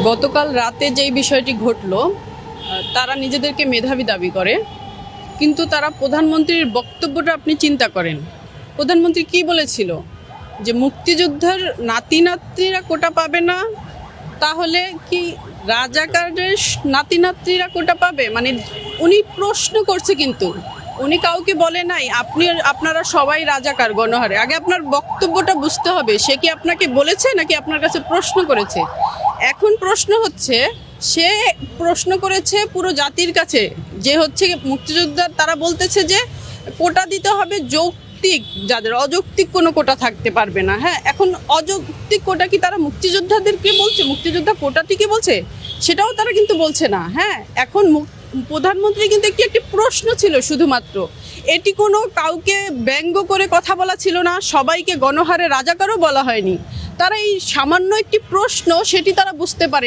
গতকাল রাতে যেই বিষয়টি ঘটলো, তারা নিজেদেরকে মেধাবী দাবি করে, কিন্তু তারা প্রধানমন্ত্রীর বক্তব্যটা আপনি চিন্তা করেন। প্রধানমন্ত্রী কি বলেছিল যে মুক্তিযোদ্ধার নাতি নাতনিরা কোটা পাবে না, তাহলে কি রাজাকারের নাতি নাতনিরা কোটা পাবে? মানে উনি প্রশ্ন করছে, কিন্তু উনি কাউকে বলে নাই আপনারা সবাই রাজাকার গণহারে। আগে আপনার বক্তব্যটা বুঝতে হবে, সে কি আপনাকে বলেছে নাকি আপনার কাছে প্রশ্ন করেছে। এখন প্রশ্ন হচ্ছে, সে প্রশ্ন করেছে পুরো জাতির কাছে, যে হচ্ছে মুক্তিযোদ্ধা, তারা বলতেছে যে কোটা দিতে হবে যৌক্তিক, যাদের অযৌক্তিক কোনো কোটা থাকতে পারবে না। হ্যাঁ, এখন অযৌক্তিক কোটা কি তারা মুক্তিযোদ্ধাদেরকে বলছে, মুক্তিযোদ্ধা কোটাটিকে বলছে? সেটাও তারা কিন্তু বলছে না। হ্যাঁ, এখন প্রধানমন্ত্রী কিন্তু একটি প্রশ্ন ছিল শুধুমাত্র, এটি কোনো কাউকে ব্যঙ্গ করে কথা বলা ছিল না, সবাইকে গণহারে রাজাকারও বলা হয়নি। তারা এই সামান্য একটি প্রশ্ন, সেটি তারা বুঝতে পারে।